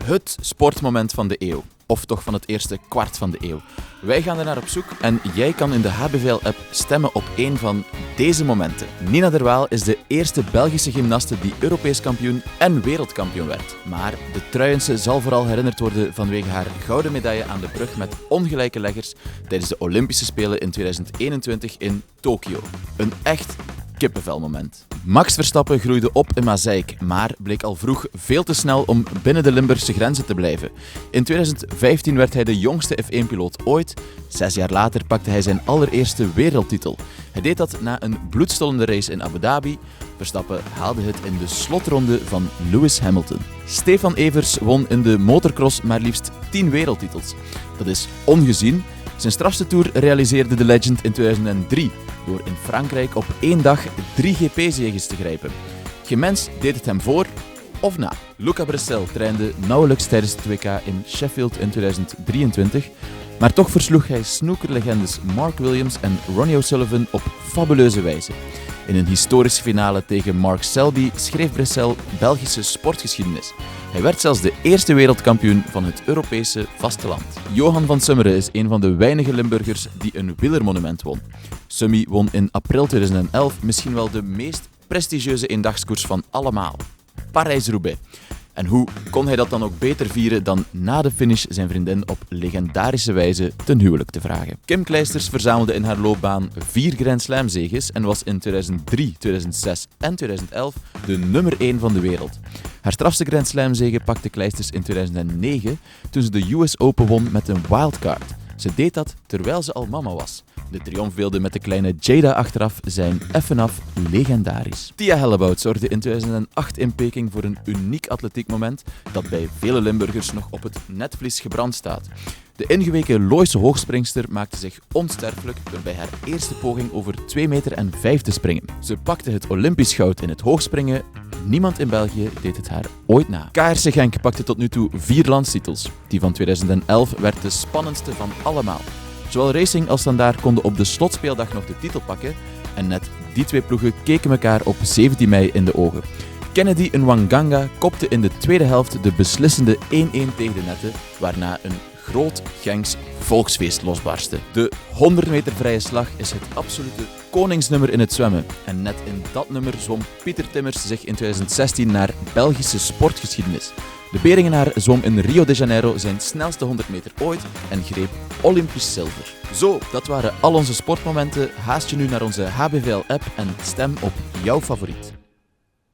Het sportmoment van de eeuw. Of toch van het eerste kwart van de eeuw. Wij gaan er naar op zoek en jij kan in de HBVL-app stemmen op één van deze momenten. Nina Der Waal is de eerste Belgische gymnaste die Europees kampioen en wereldkampioen werd. Maar de Truijense zal vooral herinnerd worden vanwege haar gouden medaille aan de brug met ongelijke leggers tijdens de Olympische Spelen in 2021 in Tokio. Een echt kippenvelmoment. Max Verstappen groeide op in Maaseik, maar bleek al vroeg veel te snel om binnen de Limburgse grenzen te blijven. In 2015 werd hij de jongste F1-piloot ooit. 6 jaar later pakte hij zijn allereerste wereldtitel. Hij deed dat na een bloedstollende race in Abu Dhabi. Verstappen haalde het in de slotronde van Lewis Hamilton. Stefan Evers won in de motocross maar liefst 10 wereldtitels. Dat is ongezien. Zijn strafste toer realiseerde de legend in 2003 door in Frankrijk op één dag 3 GP-zeges te grijpen. Geen mens deed het hem voor of na. Luca Brecel trainde nauwelijks tijdens het WK in Sheffield in 2023, maar toch versloeg hij snookerlegendes Mark Williams en Ronnie O'Sullivan op fabuleuze wijze. In een historische finale tegen Mark Selby schreef Brecel Belgische sportgeschiedenis. Hij werd zelfs de eerste wereldkampioen van het Europese vasteland. Johan van Summeren is een van de weinige Limburgers die een wielermonument won. Summy won in april 2011 misschien wel de meest prestigieuze eendagskoers van allemaal. Parijs-Roubaix. En hoe kon hij dat dan ook beter vieren dan na de finish zijn vriendin op legendarische wijze ten huwelijk te vragen? Kim Clijsters verzamelde in haar loopbaan 4 Grand Slam zeges en was in 2003, 2006 en 2011 de nummer 1 van de wereld. Haar strafste Grand Slam zege pakte Clijsters in 2009 toen ze de US Open won met een wildcard. Ze deed dat terwijl ze al mama was. De triomfbeelden met de kleine Jada achteraf zijn effen af legendarisch. Tia Hellebout zorgde in 2008 in Peking voor een uniek atletiekmoment dat bij vele Limburgers nog op het netvlies gebrand staat. De ingeweken Looise hoogspringster maakte zich onsterfelijk door bij haar eerste poging over 2,5 meter te springen. Ze pakte het Olympisch goud in het hoogspringen. Niemand in België deed het haar ooit na. KRC Genk pakte tot nu toe 4 landstitels. Die van 2011 werd de spannendste van allemaal. Zowel Racing als Standaard konden op de slotspeeldag nog de titel pakken en net die 2 ploegen keken elkaar op 17 mei in de ogen. Kennedy Nwanganga kopte in de tweede helft de beslissende 1-1 tegen de netten, waarna een groot Genks volksfeest losbarstte. De 100 meter vrije slag is het absolute koningsnummer in het zwemmen. En net in dat nummer zwom Pieter Timmers zich in 2016 naar Belgische sportgeschiedenis. De Beringenaar zwom in Rio de Janeiro zijn snelste 100 meter ooit en greep Olympisch zilver. Zo, dat waren al onze sportmomenten. Haast je nu naar onze HBVL-app en stem op jouw favoriet.